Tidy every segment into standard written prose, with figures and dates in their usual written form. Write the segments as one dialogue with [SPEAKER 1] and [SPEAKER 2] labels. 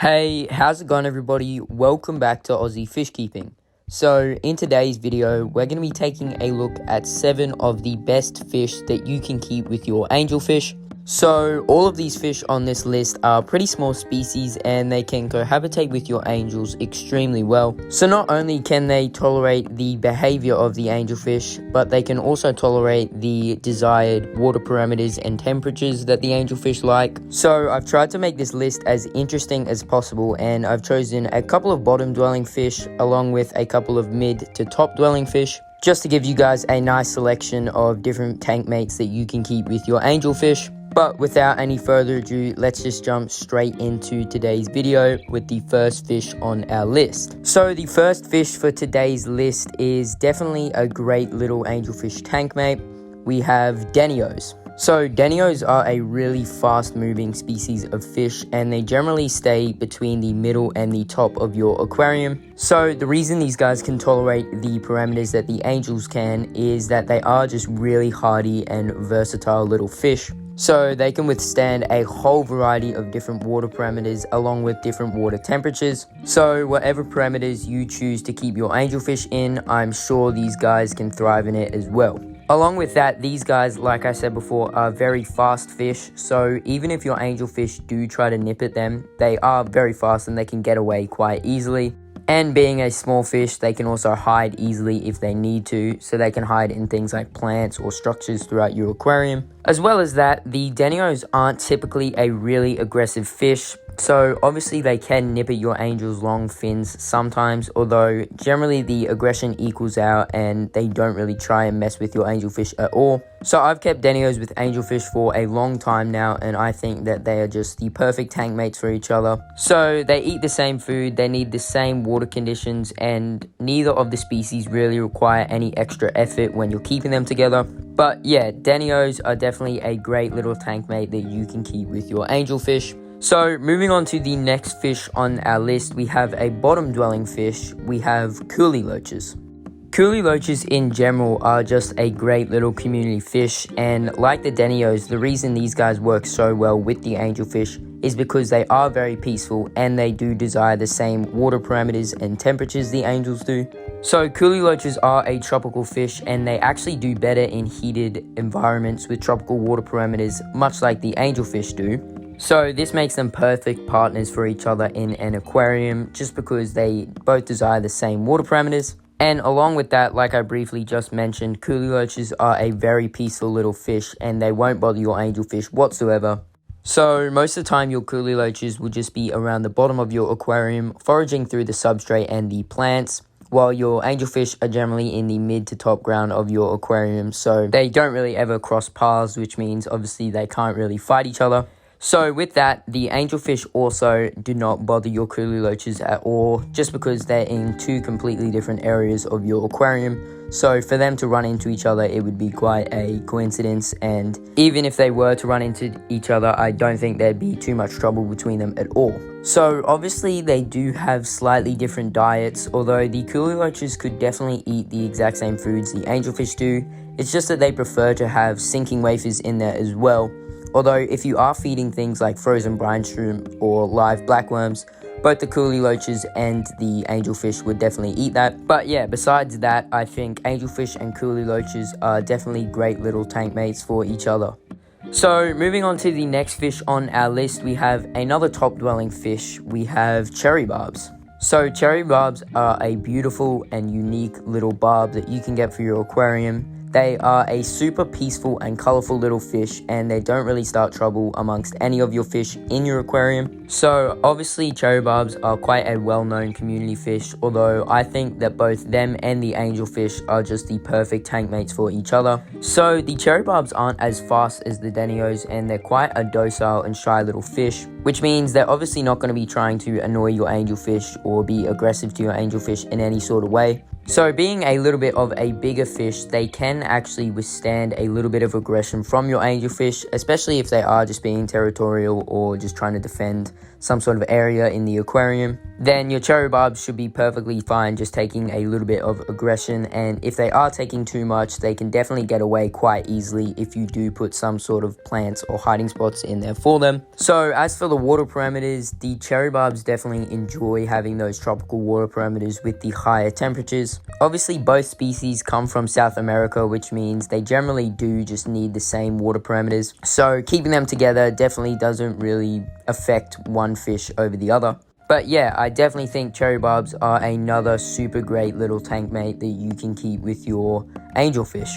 [SPEAKER 1] Hey, how's it going everybody? Welcome back to Aussie Fish Keeping. So in today's video, we're going to be taking a look at 7 of the best fish that you can keep with your angelfish. So all of these fish on this list are pretty small species and they can cohabitate with your angels extremely well. So not only can they tolerate the behavior of the angelfish, but they can also tolerate the desired water parameters and temperatures that the angelfish like. So I've tried to make this list as interesting as possible, and I've chosen a couple of bottom dwelling fish along with a couple of mid to top dwelling fish, just to give you guys a nice selection of different tank mates that you can keep with your angelfish. But without any further ado, let's just jump straight into today's video with the first fish on our list. So the first fish for today's list is definitely a great little angelfish tank mate. We have Danios. So Danios are a really fast moving species of fish, and they generally stay between the middle and the top of your aquarium. So the reason these guys can tolerate the parameters that the angels can is that they are just really hardy and versatile little fish. So they can withstand a whole variety of different water parameters along with different water temperatures. So whatever parameters you choose to keep your angelfish in, I'm sure these guys can thrive in it as well. Along with that, these guys, like I said before, are very fast fish. So even if your angelfish do try to nip at them, they are very fast and they can get away quite easily. And being a small fish, they can also hide easily if they need to, so they can hide in things like plants or structures throughout your aquarium. As well as that, the Danios aren't typically a really aggressive fish, so obviously they can nip at your angel's long fins sometimes, although generally the aggression equals out and they don't really try and mess with your angelfish at all. So I've kept Danios with angelfish for a long time now, and I think that they are just the perfect tank mates for each other. So they eat the same food, they need the same water conditions, and neither of the species really require any extra effort when you're keeping them together. But yeah, Danios are definitely a great little tank mate that you can keep with your angelfish. So moving on to the next fish on our list, we have a bottom dwelling fish. We have coolie loaches. Coolie loaches in general are just a great little community fish, and like the Danios, the reason these guys work so well with the angelfish is because they are very peaceful and they do desire the same water parameters and temperatures the angels do. So coolie loaches are a tropical fish, and they actually do better in heated environments with tropical water parameters, much like the angelfish do. So this makes them perfect partners for each other in an aquarium, just because they both desire the same water parameters. And along with that, like I briefly just mentioned, coolie loaches are a very peaceful little fish and they won't bother your angelfish whatsoever. So most of the time your coolie loaches will just be around the bottom of your aquarium, foraging through the substrate and the plants, while your angelfish are generally in the mid to top ground of your aquarium, so they don't really ever cross paths, which means obviously they can't really fight each other. So with that, the angelfish also do not bother your coolie loaches at all, just because they're in 2 completely different areas of your aquarium. So for them to run into each other, it would be quite a coincidence, and even if they were to run into each other, I don't think there'd be too much trouble between them at all. So obviously they do have slightly different diets, although the coolie loaches could definitely eat the exact same foods the angelfish do. It's just that they prefer to have sinking wafers in there as well. Although if you are feeding things like frozen brine shrimp or live blackworms, both the coolie loaches and the angelfish would definitely eat that. But yeah, besides that, I think angelfish and coolie loaches are definitely great little tank mates for each other. So moving on to the next fish on our list, we have another top dwelling fish. We have cherry barbs. So cherry barbs are a beautiful and unique little barb that you can get for your aquarium. They are a super peaceful and colorful little fish, and they don't really start trouble amongst any of your fish in your aquarium. So obviously cherry barbs are quite a well-known community fish, although I think that both them and the angelfish are just the perfect tank mates for each other. So the cherry barbs aren't as fast as the Danios, and they're quite a docile and shy little fish, which means they're obviously not going to be trying to annoy your angelfish or be aggressive to your angelfish in any sort of way. So being a little bit of a bigger fish, they can actually withstand a little bit of aggression from your angelfish, especially if they are just being territorial or just trying to defend some sort of area in the aquarium. then your cherry barbs should be perfectly fine just taking a little bit of aggression, and if they are taking too much, they can definitely get away quite easily if you do put some sort of plants or hiding spots in there for them. So as for the water parameters, the cherry barbs definitely enjoy having those tropical water parameters with the higher temperatures. Obviously both species come from South America, which means they generally do just need the same water parameters, so keeping them together definitely doesn't really affect one fish over the other. But yeah, I definitely think cherry barbs are another super great little tank mate that you can keep with your angelfish.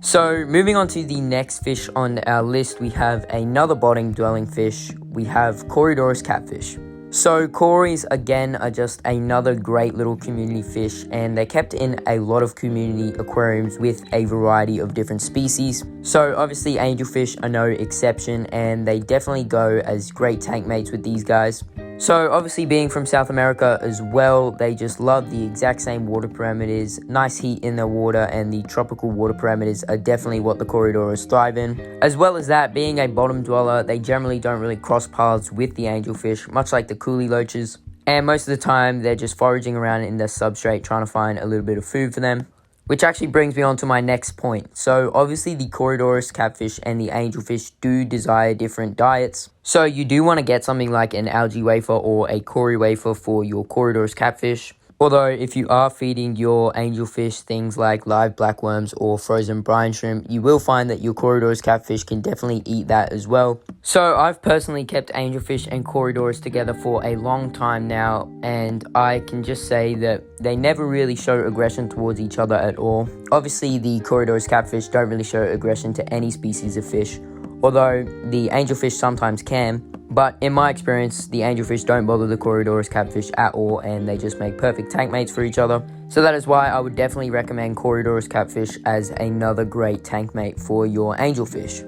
[SPEAKER 1] So moving on to the next fish on our list, we have another bottom dwelling fish. We have Corridoris Catfish. So Corys again are just another great little community fish, and they're kept in a lot of community aquariums with a variety of different species. So obviously angelfish are no exception, and they definitely go as great tank mates with these guys. So obviously being from South America as well, they just love the exact same water parameters, nice heat in their water, and the tropical water parameters are definitely what the Corridoris thrive in. As well as that, being a bottom dweller, they generally don't really cross paths with the angelfish, much like the coolie loaches. And most of the time, they're just foraging around in their substrate trying to find a little bit of food for them. Which actually brings me on to my next point. So obviously the Corridoris catfish and the angelfish do desire different diets. So you do want to get something like an algae wafer or a Cory wafer for your Corridoris catfish. Although if you are feeding your angelfish things like live blackworms or frozen brine shrimp, you will find that your Corridoris catfish can definitely eat that as well. So I've personally kept angelfish and Corridoris together for a long time now, and I can just say that they never really show aggression towards each other at all. Obviously the Corridoris catfish don't really show aggression to any species of fish, although the angelfish sometimes can. But in my experience, the angelfish don't bother the Corridoris catfish at all, and they just make perfect tank mates for each other. So that is why I would definitely recommend Corridoris catfish as another great tank mate for your angelfish.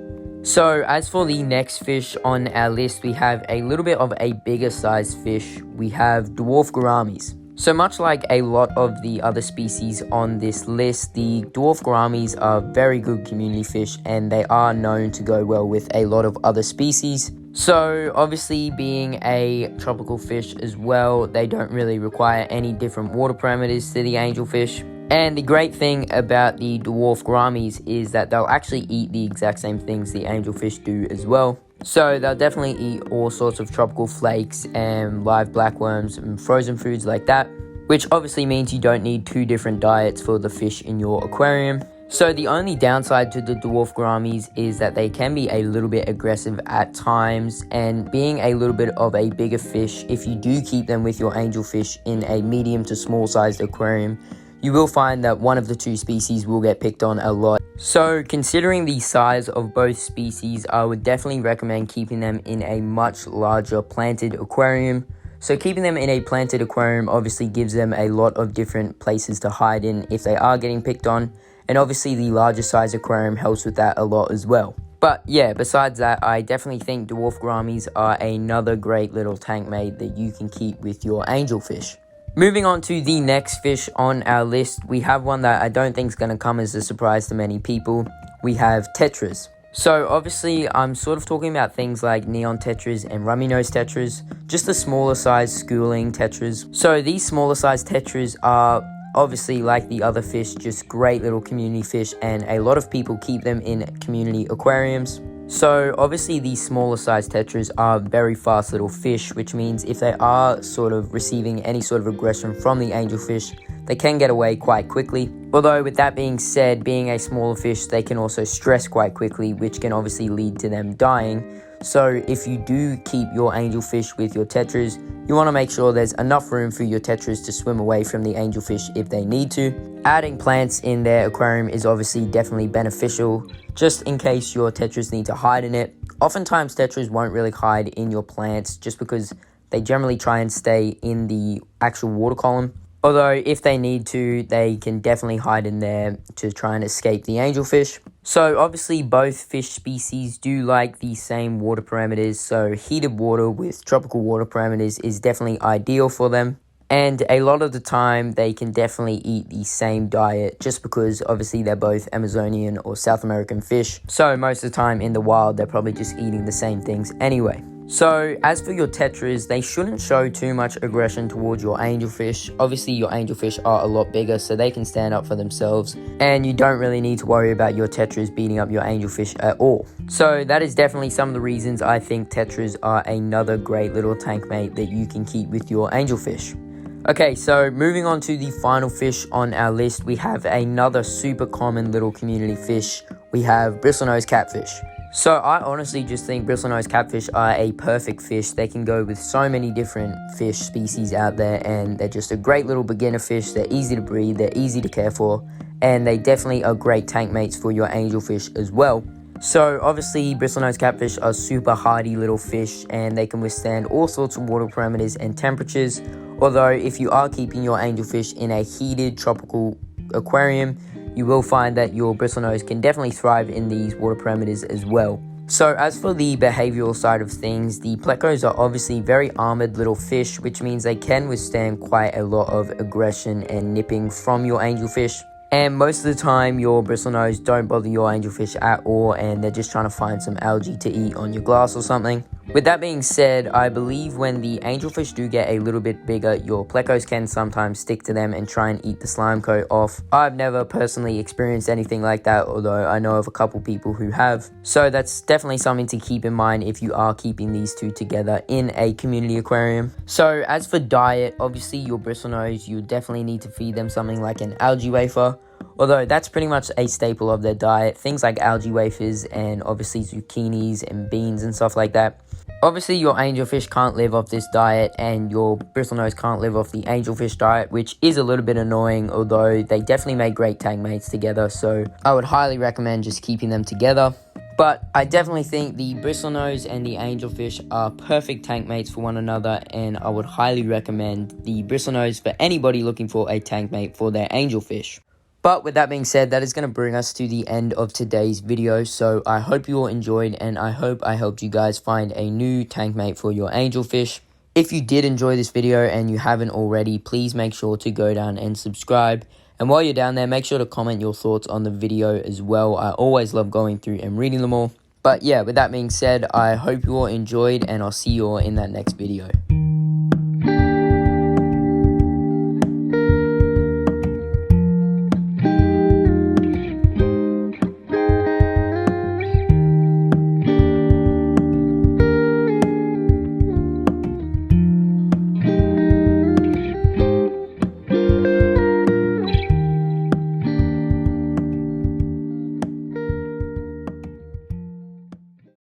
[SPEAKER 1] So as for the next fish on our list, we have a little bit of a bigger size fish. We have Dwarf Gouramis. So much like a lot of the other species on this list, the Dwarf Gouramis are very good community fish, and they are known to go well with a lot of other species. So obviously being a tropical fish as well, they don't really require any different water parameters to the angelfish. And the great thing about the Dwarf Gouramis is that they'll actually eat the exact same things the angelfish do as well. So they'll definitely eat all sorts of tropical flakes and live blackworms and frozen foods like that, which obviously means you don't need two different diets for the fish in your aquarium. So the only downside to the Dwarf Gouramis is that they can be a little bit aggressive at times, and being a little bit of a bigger fish, if you do keep them with your angelfish in a medium to small sized aquarium, you will find that one of the two species will get picked on a lot. So considering the size of both species, I would definitely recommend keeping them in a much larger planted aquarium. So keeping them in a planted aquarium obviously gives them a lot of different places to hide in if they are getting picked on. And obviously the larger size aquarium helps with that a lot as well. But yeah, besides that, I definitely think Dwarf Gouramis are another great little tank mate that you can keep with your angelfish. Moving on to the next fish on our list, we have one that I don't think is going to come as a surprise to many people. We have Tetras. So obviously I'm sort of talking about things like neon tetras and rummy-nosed tetras, just the smaller size schooling tetras. So these smaller size tetras are obviously, like the other fish, just great little community fish, and a lot of people keep them in community aquariums. So obviously these smaller size tetras are very fast little fish, which means if they are sort of receiving any sort of aggression from the angelfish, they can get away quite quickly. Although with that being said, being a smaller fish, they can also stress quite quickly, which can obviously lead to them dying. So if you do keep your angelfish with your tetras, you want to make sure there's enough room for your tetras to swim away from the angelfish if they need to. Adding plants in their aquarium is obviously definitely beneficial, just in case your tetras need to hide in it. Oftentimes tetras won't really hide in your plants just because they generally try and stay in the actual water column. Although if they need to, they can definitely hide in there to try and escape the angelfish. So obviously both fish species do like the same water parameters, so heated water with tropical water parameters is definitely ideal for them. And a lot of the time they can definitely eat the same diet just because obviously they're both Amazonian or South American fish. So most of the time in the wild they're probably just eating the same things anyway. So, as for your Tetras, they shouldn't show too much aggression towards your angelfish. Obviously, your angelfish are a lot bigger, so they can stand up for themselves, and you don't really need to worry about your Tetras beating up your angelfish at all. So, that is definitely some of the reasons I think Tetras are another great little tank mate that you can keep with your angelfish. Okay, so moving on to the final fish on our list, we have another super common little community fish. We have Bristlenose Catfish. So I honestly just think Bristlenose Catfish are a perfect fish. They can go with so many different fish species out there, and they're just a great little beginner fish. They're easy to breed, they're easy to care for, and they definitely are great tank mates for your angelfish as well. So obviously Bristlenose Catfish are super hardy little fish, and they can withstand all sorts of water parameters and temperatures. Although if you are keeping your angelfish in a heated tropical aquarium, you will find that your bristlenose can definitely thrive in these water parameters as well. So as for the behavioral side of things, the plecos are obviously very armored little fish, which means they can withstand quite a lot of aggression and nipping from your angelfish. And most of the time, your bristlenose don't bother your angelfish at all, and they're just trying to find some algae to eat on your glass or something. With that being said, I believe when the angelfish do get a little bit bigger, your plecos can sometimes stick to them and try and eat the slime coat off. I've never personally experienced anything like that, although I know of a couple people who have. So that's definitely something to keep in mind if you are keeping these two together in a community aquarium. So as for diet, obviously your bristlenose, you definitely need to feed them something like an algae wafer. Although that's pretty much a staple of their diet, things like algae wafers and obviously zucchinis and beans and stuff like that. Obviously your angelfish can't live off this diet, and your bristlenose can't live off the angelfish diet, which is a little bit annoying, although they definitely make great tank mates together, so I would highly recommend just keeping them together. But I definitely think the bristlenose and the angelfish are perfect tank mates for one another, and I would highly recommend the bristlenose for anybody looking for a tank mate for their angelfish. But with that being said, that is going to bring us to the end of today's video. So I hope you all enjoyed, and I hope I helped you guys find a new tank mate for your angelfish. If you did enjoy this video and you haven't already, please make sure to go down and subscribe. And while you're down there, make sure to comment your thoughts on the video as well. I always love going through and reading them all. But yeah, with that being said, I hope you all enjoyed, and I'll see you all in that next video.